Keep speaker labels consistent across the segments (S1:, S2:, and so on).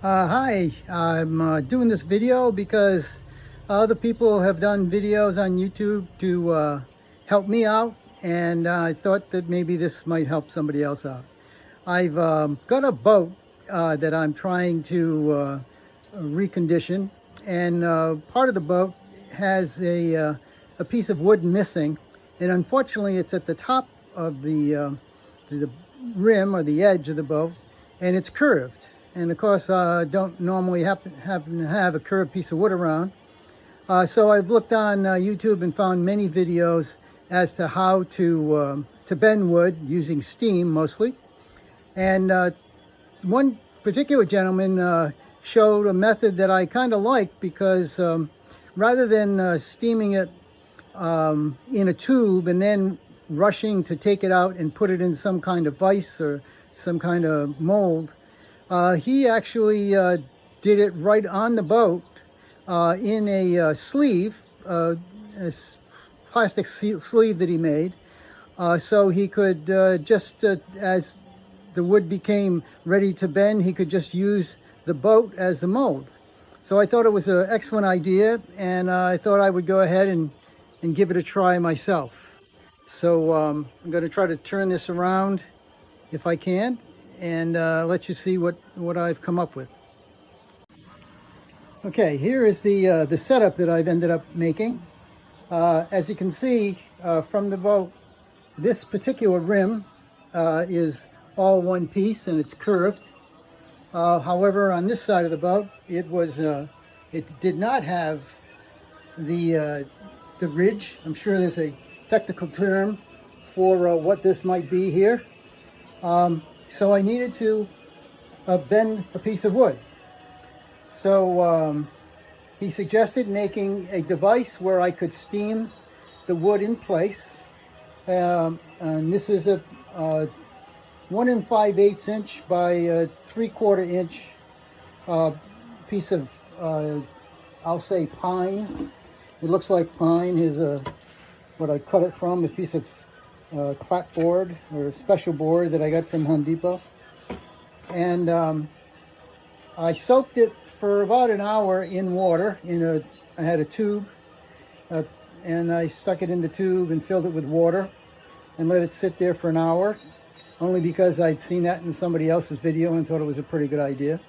S1: Hi, I'm doing this video because other people have done videos on YouTube to help me out, and I thought that maybe this might help somebody else out. I've got a boat that I'm trying to recondition, and part of the boat has a piece of wood missing, and unfortunately it's at the top of the rim or the edge of the boat, and it's curved. And of course, don't normally happen to have a curved piece of wood around. So I've looked on YouTube and found many videos as to how to bend wood using steam mostly. And one particular gentleman showed a method that I kind of like because rather than steaming it in a tube and then rushing to take it out and put it in some kind of vise or some kind of mold, he actually did it right on the boat in a sleeve, plastic sleeve that he made. So he could just, as the wood became ready to bend, he could just use the boat as the mold. So I thought it was an excellent idea, and I thought I would go ahead and give it a try myself. So I'm going to try to turn this around if I can, and let you see what I've come up with. Okay, here is the setup that I've ended up making. As you can see from the boat, this particular rim is all one piece and it's curved. However, on this side of the boat, it did not have the ridge. I'm sure there's a technical term for what this might be here. So I needed to bend a piece of wood. So he suggested making a device where I could steam the wood in place. And this is a 1 5/8 inch by 3/4 inch piece of, I'll say pine. It looks like pine. Here's what I cut it from, a piece of clapboard or a special board that I got from Home Depot. And I soaked it for about an hour in water. I had a tube, and I stuck it in the tube and filled it with water and let it sit there for an hour, only because I'd seen that in somebody else's video and thought it was a pretty good idea.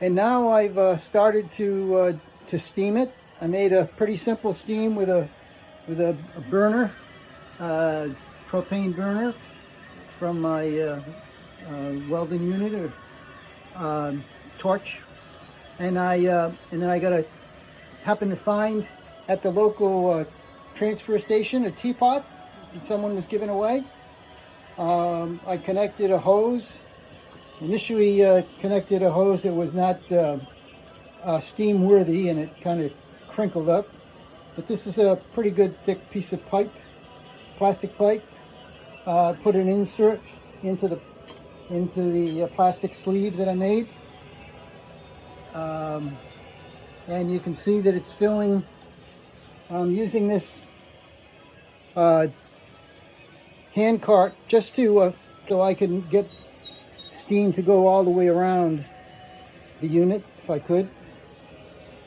S1: And now I've started to steam it. I made a pretty simple steam with a burner, propane burner from my welding unit or torch, and then I happened to find at the local transfer station a teapot that someone was giving away. I connected a hose. Initially connected a hose that was not steam worthy, and it kind of crinkled up. But this is a pretty good thick piece of pipe, plastic pipe. Put an insert into the plastic sleeve that I made. And you can see that it's filling. I'm using this hand cart just so I can get steam to go all the way around the unit if I could.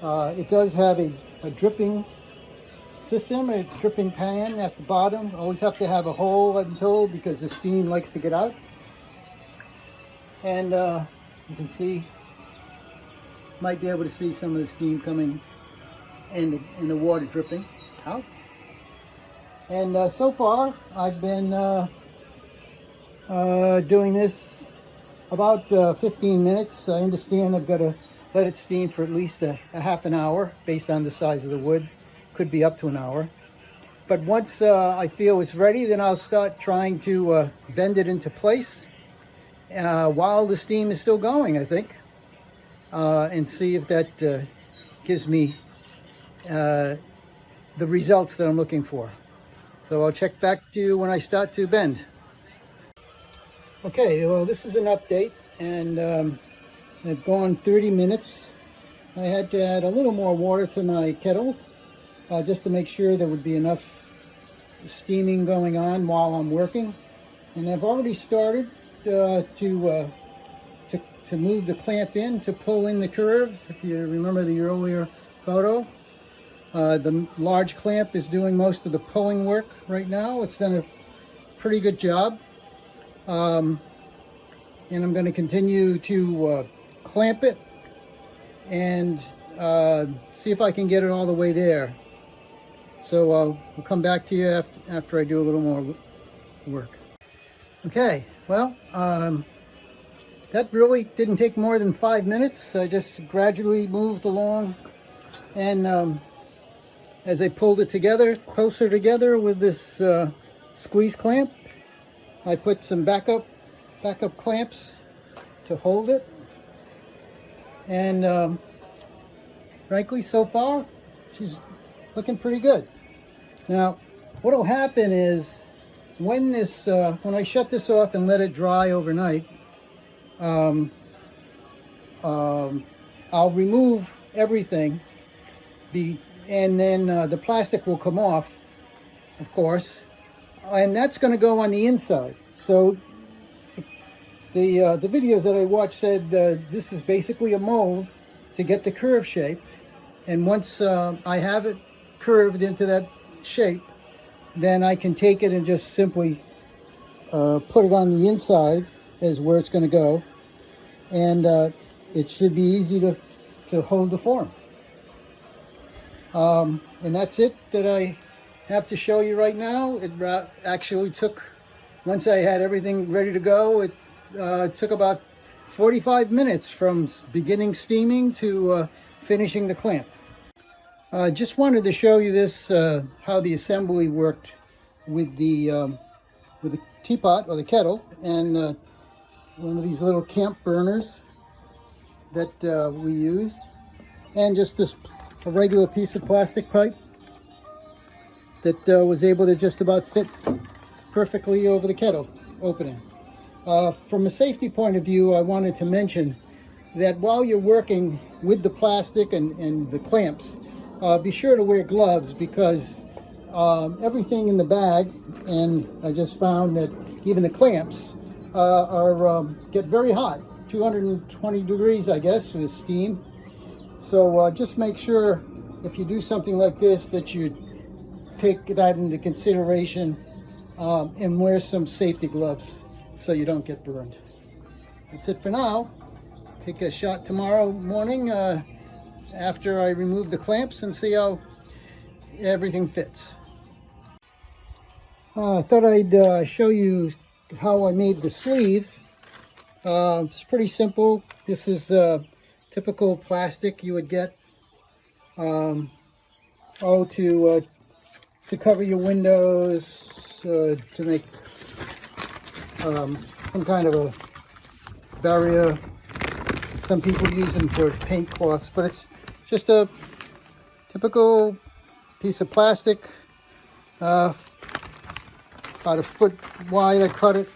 S1: It does have a dripping system, a dripping pan at the bottom. Always have to have a hole, I'm told, because the steam likes to get out. And you can see, might be able to see some of the steam coming and the water dripping out. And so far, I've been doing this about 15 minutes. I understand I've got to let it steam for at least a half an hour based on the size of the wood. Could be up to an hour. But once I feel it's ready, then I'll start trying to bend it into place while the steam is still going, I think, and see if that gives me the results that I'm looking for. So I'll check back to you when I start to bend. Okay, well, this is an update, and I've gone 30 minutes. I had to add a little more water to my kettle just to make sure there would be enough steaming going on while I'm working. And I've already started to to move the clamp in to pull in the curve. If you remember the earlier photo, the large clamp is doing most of the pulling work right now. It's done a pretty good job. And I'm going to continue to clamp it and see if I can get it all the way there. So I'll come back to you after I do a little more work. Okay, well, that really didn't take more than 5 minutes. I just gradually moved along, and as I pulled it together, closer together with this squeeze clamp, I put some backup clamps to hold it. And frankly, so far, she's looking pretty good. Now, what will happen is when I shut this off and let it dry overnight, I'll remove everything, and then the plastic will come off, of course, and that's going to go on the inside. So the videos that I watched said this is basically a mold to get the curve shape, and once I have it curved into that shape, then I can take it and just simply put it on the inside as where it's going to go, and it should be easy to hold the form. And that's it that I have to show you right now. It actually took, once I had everything ready to go, it took about 45 minutes from beginning steaming to finishing the clamp. Just wanted to show you this, how the assembly worked with the teapot or the kettle, and one of these little camp burners that we used, and just a regular piece of plastic pipe that was able to just about fit perfectly over the kettle opening. From a safety point of view, I wanted to mention that while you're working with the plastic and the clamps, be sure to wear gloves, because everything in the bag, and I just found that even the clamps get very hot, 220 degrees, I guess, with steam. So just make sure if you do something like this that you take that into consideration and wear some safety gloves so you don't get burned. That's it for now. Take a shot tomorrow morning after I remove the clamps and see how everything fits. I thought I'd show you how I made the sleeve. It's pretty simple. This is typical plastic you would get to cover your windows, to make some kind of a barrier. Some people use them for paint cloths, but it's just a typical piece of plastic, about a foot wide. I cut it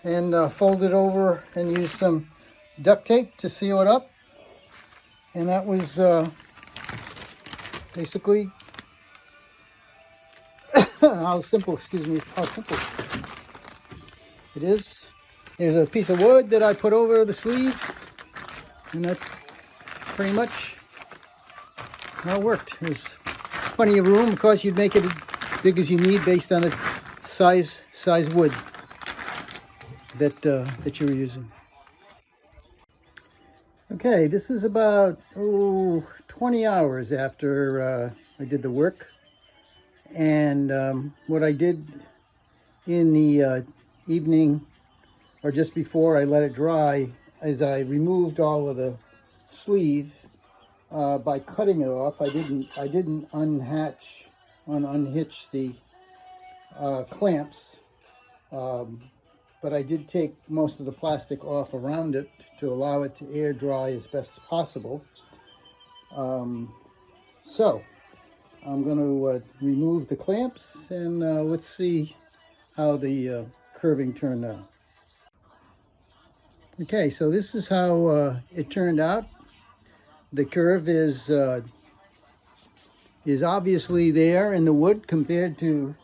S1: and fold it over and use some duct tape to seal it up. And that was basically how simple it is. There's a piece of wood that I put over the sleeve, and that pretty much how it worked. There's plenty of room. Of course, you'd make it as big as you need based on the size wood that you're using. Okay, this is about 20 hours after I did the work, and what I did in the evening, or just before I let it dry, is I removed all of the sleeve by cutting it off. I didn't unhitch the clamps, but I did take most of the plastic off around it to allow it to air dry as best as possible. So I'm going to remove the clamps, and let's see how the curving turned out. Okay, so this is how it turned out. The curve is obviously there in the wood compared to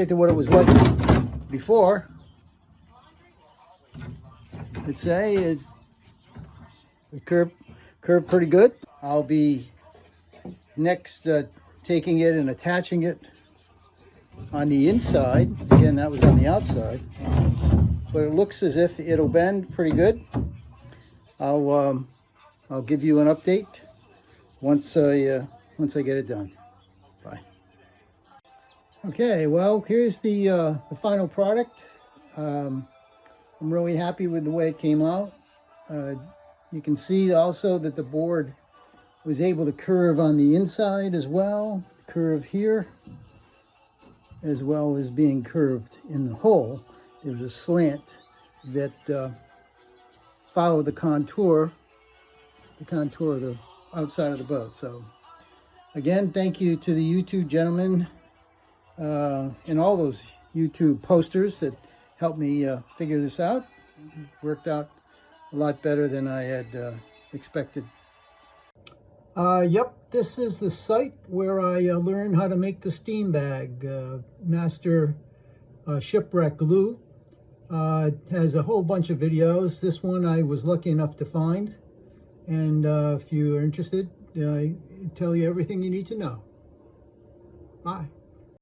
S1: what it was like before. I'd say it curved pretty good. I'll be next taking it and attaching it on the inside. Again, that was on the outside, but it looks as if it'll bend pretty good. I'll give you an update once I get it done. Bye. Okay, well, here's the final product. I'm really happy with the way it came out. You can see also that the board was able to curve on the inside as well, curve here, as well as being curved in the hole. There's a slant that followed the contour of the outside of the boat. So again, thank you to the YouTube gentlemen and all those YouTube posters that helped me figure this out. It worked out a lot better than I had expected. Yep, this is the site where I learned how to make the steam bag. Master Shipwreck Glue has a whole bunch of videos. This one I was lucky enough to find, and if you're interested, I tell you everything you need to know. Bye.